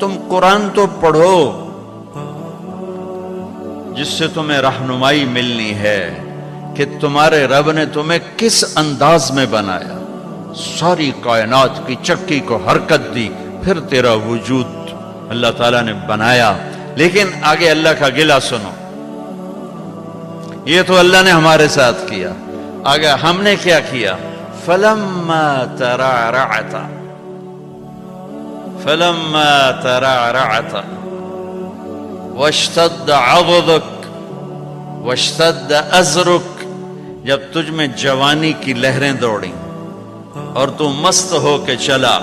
تم قرآن تو پڑھو جس سے تمہیں رہنمائی ملنی ہے کہ تمہارے رب نے تمہیں کس انداز میں بنایا، ساری کائنات کی چکی کو حرکت دی، پھر تیرا وجود اللہ تعالیٰ نے بنایا۔ لیکن آگے اللہ کا گلہ سنو، یہ تو اللہ نے ہمارے ساتھ کیا، آگے ہم نے کیا کیا؟ فَلَمَّا تَرَعْرَعْتَ فَلَمَّا تَرَعْرَعْتَ وَاشْتَدَّ عَضُدُكَ وَاشْتَدَّ أَزْرُكَ، جب تجھ میں جوانی کی لہریں دوڑیں اور تو مست ہو کے چلا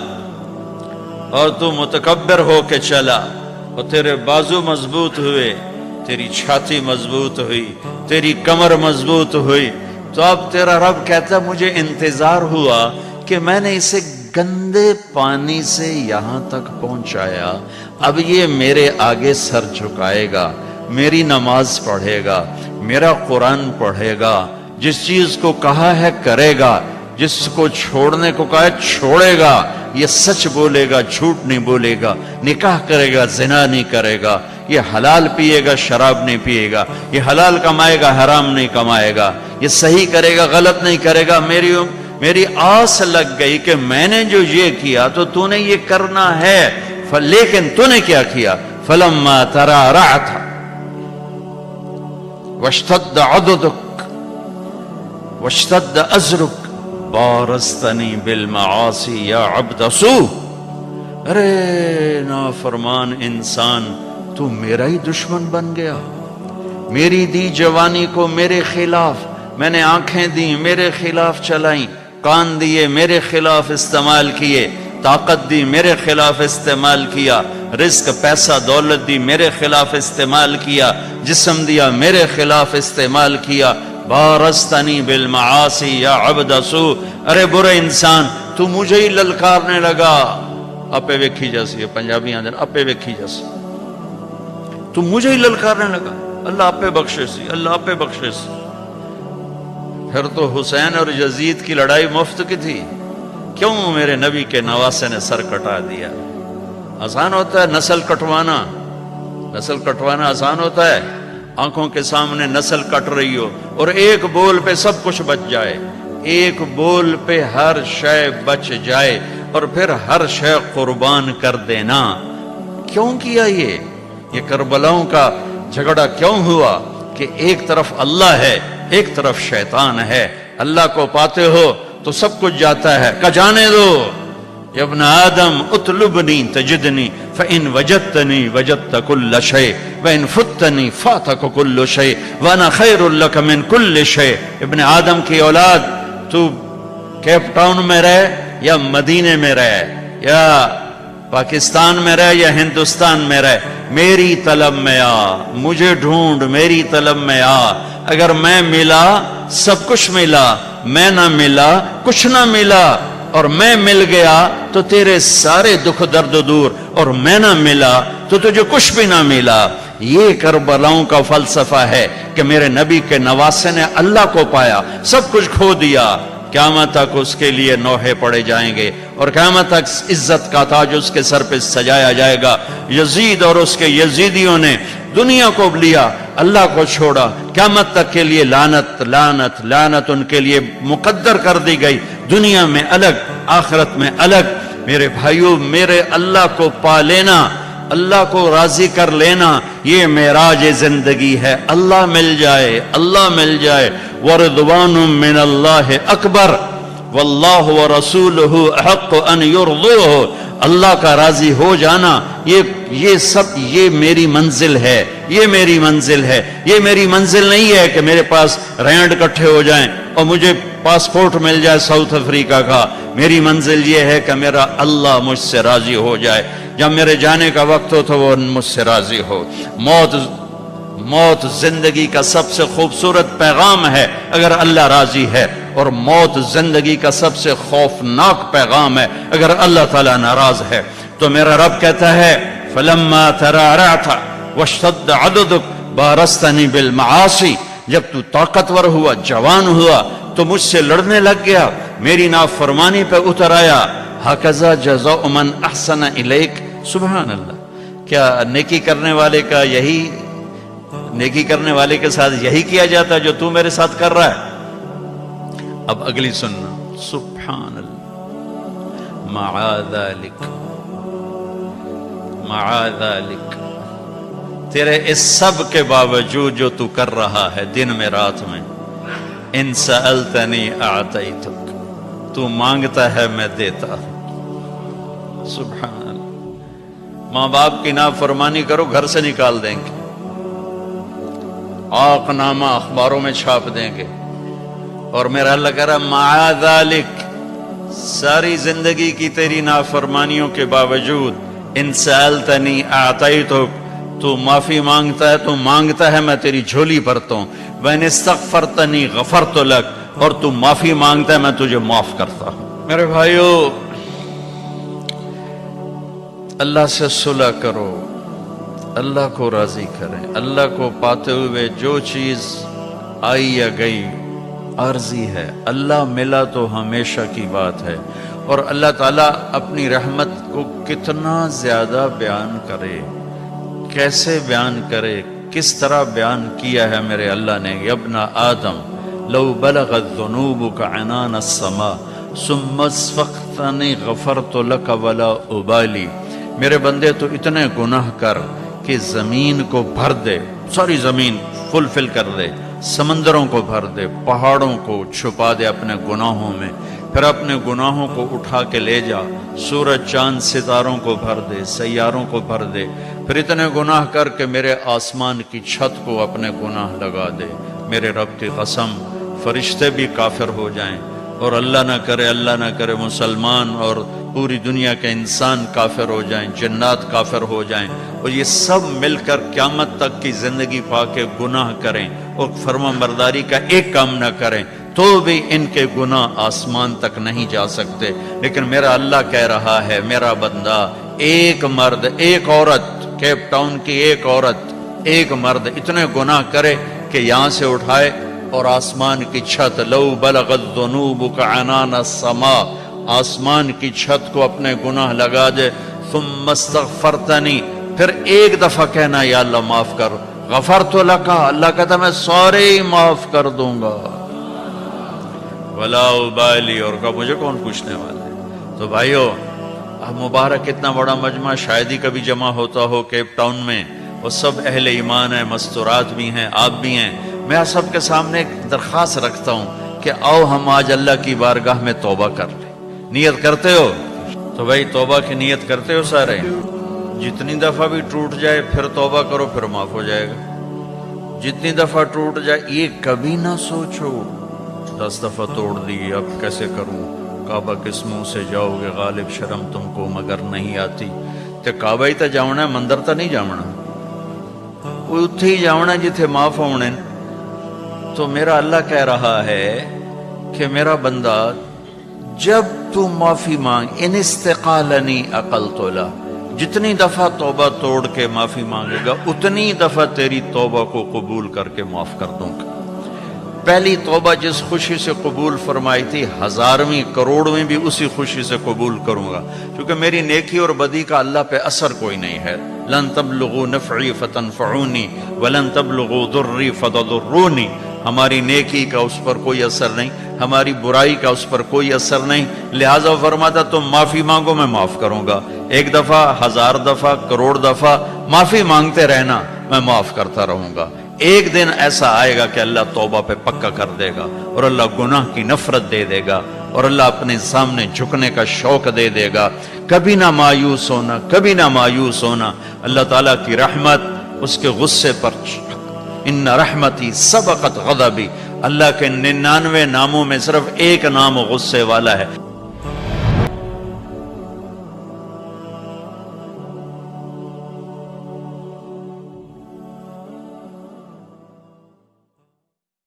اور تو متکبر ہو کے چلا اور تیرے بازو مضبوط ہوئے، تیری چھاتی مضبوط ہوئی، تیری کمر مضبوط ہوئی، تو اب تیرا رب کہتا ہے مجھے انتظار ہوا کہ میں نے اسے گندے پانی سے یہاں تک پہنچایا، اب یہ میرے آگے سر جھکائے گا، میری نماز پڑھے گا، میرا قرآن پڑھے گا، جس چیز کو کہا ہے کرے گا، جس کو چھوڑنے کو کہا ہے چھوڑے گا، یہ سچ بولے گا، جھوٹ نہیں بولے گا، نکاح کرے گا، زنا نہیں کرے گا، یہ حلال پیے گا، شراب نہیں پیے گا، یہ حلال کمائے گا، حرام نہیں کمائے گا، یہ صحیح کرے گا، غلط نہیں کرے گا۔ میری آس لگ گئی کہ میں نے جو یہ کیا تو نے یہ کرنا ہے، لیکن تو نے کیا کیا؟ فَلَمَّا تَرَعْرَعْتَ وَاشْتَدَّ عَضُدُكَ وَاشْتَدَّ أَزْرُكَ بارستنی بالمعاصی یا عبد سوء، ارے نافرمان انسان، تو میرا ہی دشمن بن گیا، میری دی جوانی کو میرے خلاف، میں نے آنکھیں دی میرے خلاف چلائیں، کان دیے میرے خلاف استعمال کیے، طاقت دی میرے خلاف استعمال کیا، رزق پیسہ دولت دی میرے خلاف استعمال کیا، جسم دیا میرے خلاف استعمال کیا، بارستنی بالمعاصی یا عبد سوء، ارے برے انسان تو مجھے ہی للکارنے لگا، اپے ویکھی جیسی ہے پنجابی آندھن، اپے ویکھی جیسی، تو مجھے ہی للکارنے لگا، اللہ اپے بخشے سی، اللہ اپے بخشے سی۔ پھر تو حسین اور یزید کی لڑائی مفت کی تھی، کیوں میرے نبی کے نواسے نے سر کٹا دیا؟ آسان ہوتا ہے نسل کٹوانا، نسل کٹوانا آسان ہوتا ہے؟ آنکھوں کے سامنے نسل کٹ رہی ہو اور ایک بول پہ سب کچھ بچ جائے، ایک بول پہ ہر شے بچ جائے اور پھر ہر شے قربان کر دینا، کیوں کیا یہ کربلاؤں کا جھگڑا کیوں ہوا؟ کہ ایک طرف اللہ ہے، ایک طرف شیطان ہے، اللہ کو پاتے ہو تو سب کچھ جاتا ہے، کہ جانے دو، یا ابن آدم اطلبنی تجدنی فإن وجدتنی وجدت کل شیء وإن فتنی فاتک کل شیء وانا خیر لک من کل شیء۔ ابن آدم کی اولاد، تو کیپ ٹاؤن میں رہے یا مدینے میں رہے یا پاکستان میں رہے یا ہندوستان میں رہے، میری طلب میں آ، مجھے ڈھونڈ، میری طلب میں آ، اگر میں ملا سب کچھ ملا، میں نہ ملا کچھ نہ ملا، اور میں مل گیا تو تیرے سارے دکھ درد دور، اور میں نہ ملا تو تجھے کچھ بھی نہ ملا۔ یہ کربلاؤں کا فلسفہ ہے کہ میرے نبی کے نواسے نے اللہ کو پایا، سب کچھ کھو دیا، قیامت تک اس کے لیے نوحے پڑے جائیں گے اور قیامت تک عزت کا تاج اس کے سر پہ سجایا جائے گا۔ یزید اور اس کے یزیدیوں نے دنیا کو لیا، اللہ کو چھوڑا، قیامت تک کے لیے لعنت لعنت لعنت ان کے لیے مقدر کر دی گئی، دنیا میں الگ آخرت میں الگ۔ میرے بھائیوں، میرے اللہ کو پا لینا، اللہ کو راضی کر لینا، یہ معراج زندگی ہے۔ اللہ مل جائے، اللہ مل جائے، ورضوان من اللہ اکبر واللہ ورسولہ احق ان یرضوہ، اللہ کا راضی ہو جانا، یہ سب یہ میری منزل ہے، یہ میری منزل ہے۔ یہ میری منزل نہیں ہے کہ میرے پاس رینڈ کٹھے ہو جائیں اور مجھے پاسپورٹ مل جائے ساؤتھ افریقہ کا۔ میری منزل یہ ہے کہ میرا اللہ مجھ سے راضی ہو جائے، جب میرے جانے کا وقت ہو تو وہ مجھ سے راضی ہو۔ موت زندگی کا سب سے خوبصورت پیغام ہے اگر اللہ راضی ہے، اور موت زندگی کا سب سے خوفناک پیغام ہے اگر اللہ تعالیٰ ناراض ہے۔ تو میرا رب کہتا ہے فَلَمَّا تَرَعْرَعْتَ وَاشْتَدَّ عَضُدُكَ بَارَزْتَنِي بِالْمَعَاصِي، جب تو طاقتور ہوا، جوان ہوا تو مجھ سے لڑنے لگ گیا، میری نافرمانی پہ اتر آیا۔ هَكَذَا جَزَاءُ مَنْ أَحْسَنَ إِلَيْكَ، سبحان اللہ۔ کیا نیکی کرنے والے کا یہی نیکی کرنے والے کے ساتھ یہی کیا جاتا ہے جو تو میرے ساتھ کر رہا ہے؟ اب اگلی سننا، سبحان اللہ، معاذ ذالک، تیرے اس سب کے باوجود جو تو کر رہا ہے دن میں رات میں، ان سألتنی اعطیتک، تو مانگتا ہے میں دیتا ہوں۔ سبحان اللہ، ماں باپ کی نافرمانی کرو گھر سے نکال دیں گے، آق نامہ اخباروں میں چھاپ دیں گے، اور میرا اللہ کہہ رہا معاذ ذالک، ساری زندگی کی تیری نافرمانیوں کے باوجود ان سألتنی اعطیتک، تو معافی مانگتا ہے، تو مانگتا ہے میں تیری جھولی بھرتا ہوں، وَإِنِ اسْتَغْفَرْتَنِي غَفَرْتُ لَكَ، اور تو معافی مانگتا ہے میں تجھے معاف کرتا ہوں۔ میرے بھائیو، اللہ سے صلح کرو، اللہ کو راضی کریں، اللہ کو پاتے ہوئے جو چیز آئی یا گئی عارضی ہے، اللہ ملا تو ہمیشہ کی بات ہے۔ اور اللہ تعالیٰ اپنی رحمت کو کتنا زیادہ بیان کرے، کیسے بیان کرے، کس طرح بیان کیا ہے میرے اللہ نے، یا ابن آدم لو بلغت ذنوبک عنان السماء ثم استغفرتنی غفرت لک ولا ابالی، میرے بندے تو اتنے گناہ کر کہ زمین کو بھر دے، ساری زمین فل کر دے، سمندروں کو بھر دے، پہاڑوں کو چھپا دے اپنے گناہوں میں، پھر اپنے گناہوں کو اٹھا کے لے جا، سورج چاند ستاروں کو بھر دے، سیاروں کو بھر دے، پھر اتنے گناہ کر کے میرے آسمان کی چھت کو اپنے گناہ لگا دے، میرے رب کی قسم فرشتے بھی کافر ہو جائیں، اور اللہ نہ کرے مسلمان اور پوری دنیا کے انسان کافر ہو جائیں، جنات کافر ہو جائیں، اور یہ سب مل کر قیامت تک کی زندگی پا کے گناہ کریں اور فرما برداری کا ایک کام نہ کریں، تو بھی ان کے گناہ آسمان تک نہیں جا سکتے۔ لیکن میرا اللہ کہہ رہا ہے، میرا بندہ، ایک مرد ایک عورت، کیپ ٹاؤن کی ایک عورت ایک مرد اتنے گناہ کرے کہ یہاں سے اٹھائے اور آسمان کی چھت، لو بلغت ذنوبک عنان السماء، آسمان کی چھت کو اپنے گناہ لگا دے، ثم استغفرتنی، پھر ایک دفعہ کہنا یا اللہ معاف کر، غفرت لک، اللہ کہتا میں سارے ہی معاف کر دوں گا، ولا ابالی، اور کہا مجھے کون پوچھنے والا ہے۔ تو بھائیو، اب مبارک اتنا بڑا مجمع شاید ہی کبھی جمع ہوتا ہو کیپ ٹاؤن میں، وہ سب اہل ایمان ہیں، مستورات بھی ہیں، آپ بھی ہیں، میں آپ سب کے سامنے ایک درخواست رکھتا ہوں کہ آؤ ہم آج اللہ کی بارگاہ میں توبہ کر لیں۔ نیت کرتے ہو؟ تو بھائی توبہ کی نیت کرتے ہو سارے؟ جتنی دفعہ بھی ٹوٹ جائے پھر توبہ کرو، پھر معاف ہو جائے گا۔ جتنی دفعہ ٹوٹ جائے یہ کبھی نہ سوچو 10 دفعہ توڑ دی اب کیسے کروں، کعبہ کس منہ سے جاؤ گے، غالب شرم تم کو مگر نہیں آتی، تے کعبہ ہی تا جاؤنا ہے، مندر تا نہیں جاؤنا، وہ اتھے ہی جاؤنا جتھے معاف ہونے۔ تو میرا اللہ کہہ رہا ہے کہ میرا بندہ جب تو معافی مانگ، ان استقالنی عقلت له، جتنی دفعہ توبہ توڑ کے معافی مانگے گا اتنی دفعہ تیری توبہ کو قبول کر کے معاف کر دوں گا۔ پہلی توبہ جس خوشی سے قبول فرمائی تھی، 1000ویں کروڑویں بھی اسی خوشی سے قبول کروں گا، کیونکہ میری نیکی اور بدی کا اللہ پہ اثر کوئی نہیں ہے۔ لن تبلغوا نفعی فتنفعونی ولن تبلغوا ضری فتضرونی، ہماری نیکی کا اس پر کوئی اثر نہیں، ہماری برائی کا اس پر کوئی اثر نہیں، لہٰذا فرماتا تم معافی مانگو میں معاف کروں گا، 1 دفعہ 1000 دفعہ کروڑ دفعہ معافی مانگتے رہنا، میں معاف کرتا رہوں گا۔ ایک دن ایسا آئے گا کہ اللہ توبہ پہ پکا کر دے گا، اور اللہ گناہ کی نفرت دے دے گا، اور اللہ اپنے سامنے جھکنے کا شوق دے دے گا۔ کبھی نہ مایوس ہونا، کبھی نہ مایوس ہونا، اللہ تعالیٰ کی رحمت اس کے غصے پر، ان رحمتی سبقت غضبی، اللہ کے 99 ناموں میں صرف ایک نام غصے والا ہے۔